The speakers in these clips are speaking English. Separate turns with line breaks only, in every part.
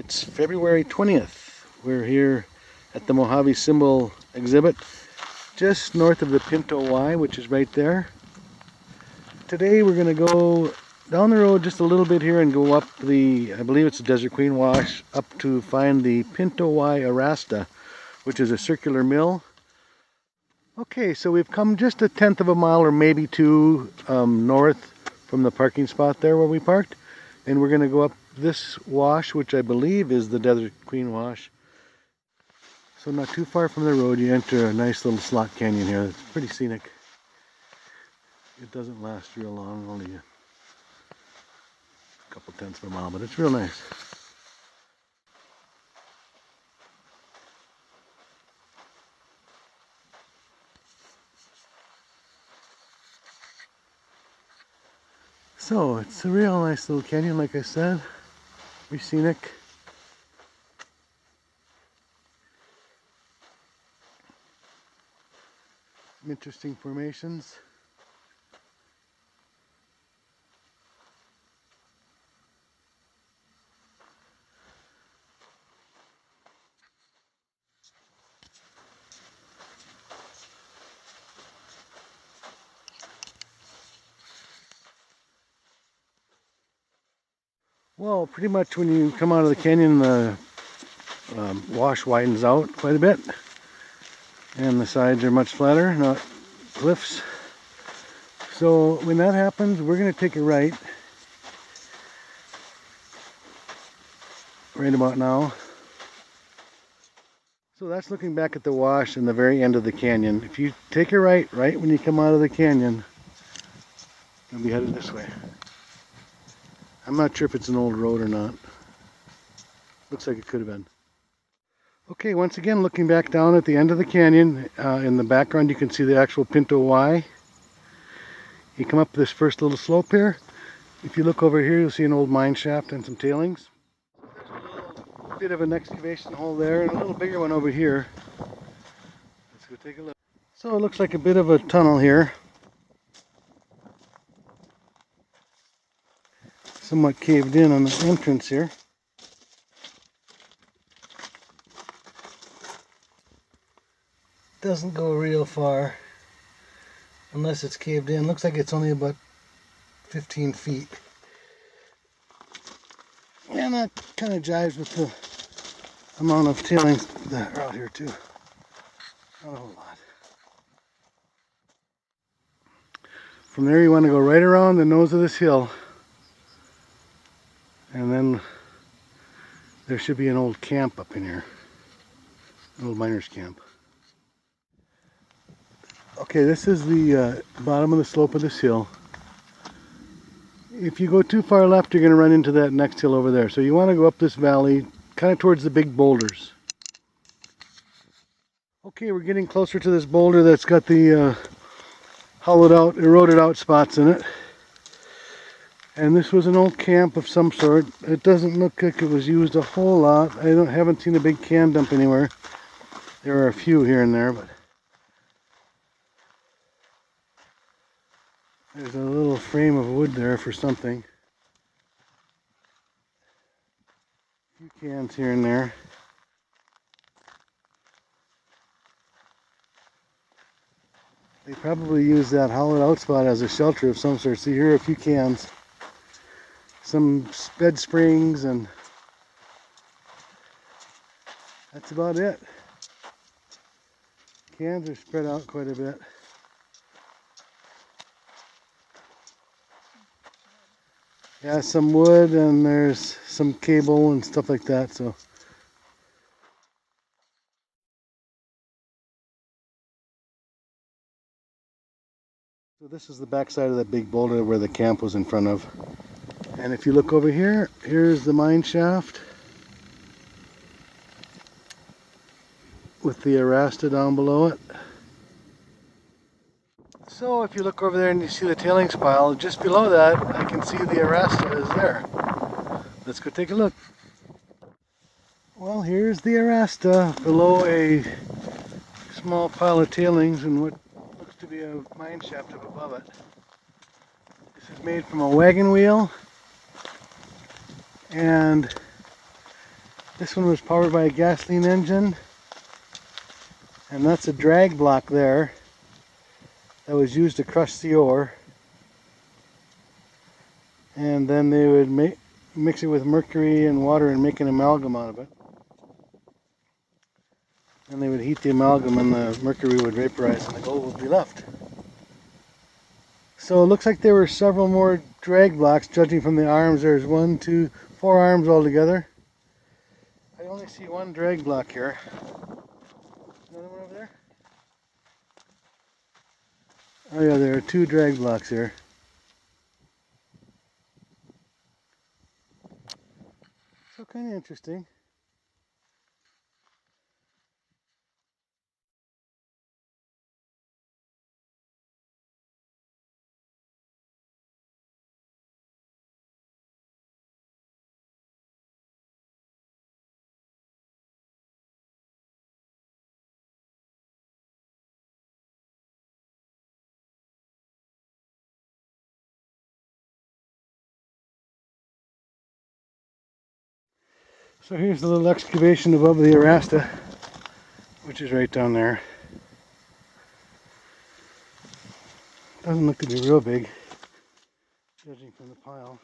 It's February 20th. We're here at the Mojave Symbol exhibit just north of the Pinto Wye, which is right there. Today we're going to go down the road just a little bit here and go up the, I believe it's the Desert Queen Wash, up to find the Pinto Wye Arrastra, which is a circular mill. Okay, so we've come just a tenth of a mile or maybe two north from the parking spot there where we parked. And we're going to go up this wash, which I believe is the Desert Queen Wash. So not too far from the road, you enter a nice little slot canyon here. It's pretty scenic. It doesn't last real long, only a couple tenths of a mile, but it's real nice. So it's a real nice little canyon, like I said. Pretty scenic. Some interesting formations. Well, pretty much when you come out of the canyon, the wash widens out quite a bit, and the sides are much flatter, not cliffs. So when that happens, we're going to take a right about now. So that's looking back at the wash and the very end of the canyon. If you take a right when you come out of the canyon, you'll be headed this way. I'm not sure if it's an old road or not. Looks like it could have been. Okay, once again, looking back down at the end of the canyon, in the background you can see the actual Pinto Wye. You come up this first little slope here. If you look over here, you'll see an old mine shaft and some tailings. There's a little bit of an excavation hole there, and a little bigger one over here. Let's go take a look. So it looks like a bit of a tunnel here. Somewhat caved in on the entrance here. Doesn't go real far unless it's caved in. Looks like it's only about 15 feet. And that kind of jives with the amount of tailings that are out here too. Not a whole lot. From there you want to go right around the nose of this hill. And then there should be an old camp up in here. An old miner's camp. Okay, this is the bottom of the slope of this hill. If you go too far left, you're going to run into that next hill over there. So you want to go up this valley, kind of towards the big boulders. Okay, we're getting closer to this boulder that's got the hollowed out, eroded out spots in it. And this was an old camp of some sort. It doesn't look like it was used a whole lot. Haven't seen a big can dump anywhere. There are a few here and there, but there's a little frame of wood there for something. A few cans here and there. They probably use that hollowed out spot as a shelter of some sort. See, here are a few cans. Some bed springs, and that's about it. Cans are spread out quite a bit. Yeah, some wood, and there's some cable and stuff like that. So this is the backside of that big boulder where the camp was in front of. And if you look over here, here's the mine shaft with the arrastre down below it. So if you look over there and you see the tailings pile, just below that I can see the arrastre is there. Let's go take a look. Well, here's the arrastre below a small pile of tailings and what looks to be a mine shaft up above it. This is made from a wagon wheel and This one was powered by a gasoline engine, and that's a drag block there that was used to crush the ore. And then they would mix it with mercury and water and make an amalgam out of it. And they would heat the amalgam and the mercury would vaporize and the gold would be left. So it looks like there were several more drag blocks, judging from the arms. There's 1, 2, 4 arms altogether. I only see one drag block here. Another one over there? Oh yeah, there are 2 drag blocks here. So kind of interesting. So here's the little excavation above the arrastre, which is right down there. Doesn't look to be real big, judging from the pile.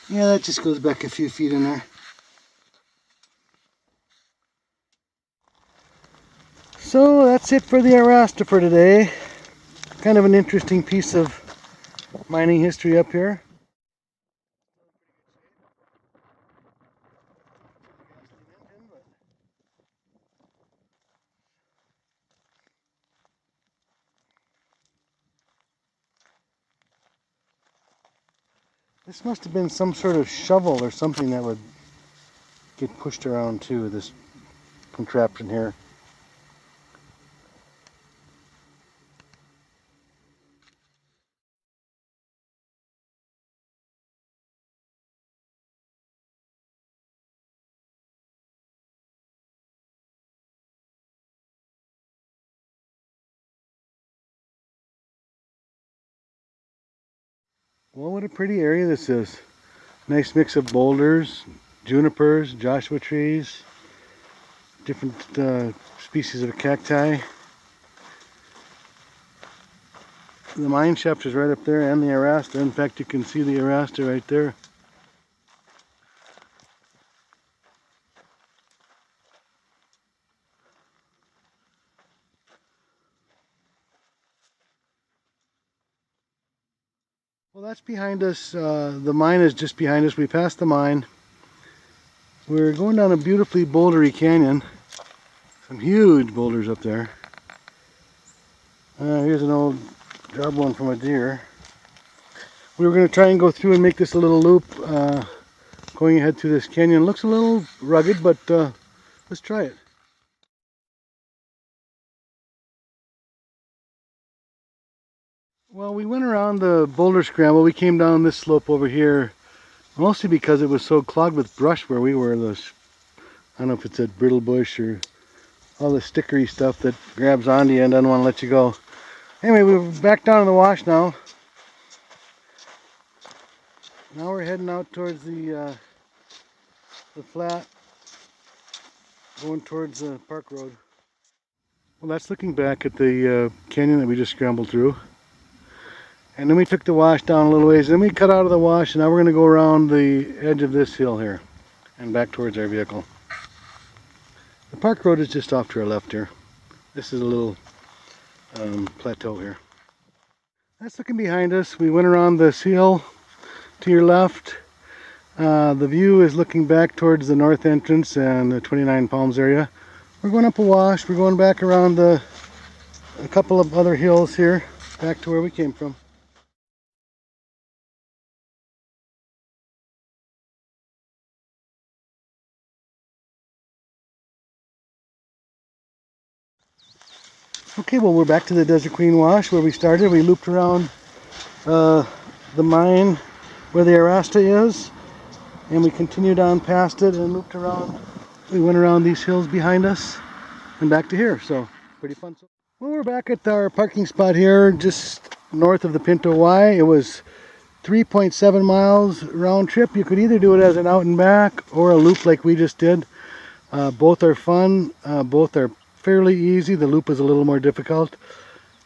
Yeah, that just goes back a few feet in there. So that's it for the arrastre for today. Kind of an interesting piece of mining history up here. This must have been some sort of shovel or something that would get pushed around too, this contraption here. Well, what a pretty area this is. Nice mix of boulders, junipers, Joshua trees, different species of cacti. The mine shaft is right up there, and the arrastre. In fact, you can see the arrastre right there. Well, that's behind us. The mine is just behind us. We passed the mine. We're going down a beautifully bouldery canyon. Some huge boulders up there. Here's an old job one from a deer. We were going to try and go through and make this a little loop going ahead through this canyon. Looks a little rugged, but let's try it. Well, we went around the boulder scramble. We came down this slope over here, mostly because it was so clogged with brush where we were. Those, I don't know if it's a brittle bush or all the stickery stuff that grabs onto you and doesn't want to let you go. Anyway, we're back down in the wash now. Now we're heading out towards the flat, going towards the park road. Well, that's looking back at the canyon that we just scrambled through. And then we took the wash down a little ways, then we cut out of the wash, and now we're going to go around the edge of this hill here and back towards our vehicle. The park road is just off to our left here. This is a little plateau here. That's looking behind us. We went around this hill to your left. The view is looking back towards the north entrance and the 29 Palms area. We're going up a wash. We're going back around a couple of other hills here, back to where we came from. Okay, well, we're back to the Desert Queen Wash where we started. We looped around the mine where the arrastre is, and we continued on past it and looped around. We went around these hills behind us and back to here, so pretty fun. Well, we're back at our parking spot here just north of the Pinto Wye. It was 3.7 miles round trip. You could either do it as an out and back or a loop like we just did. Both are fun. Both are fairly easy. The loop is a little more difficult.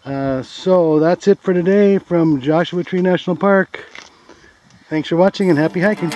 So that's it for today from Joshua Tree National Park. Thanks for watching and happy hiking.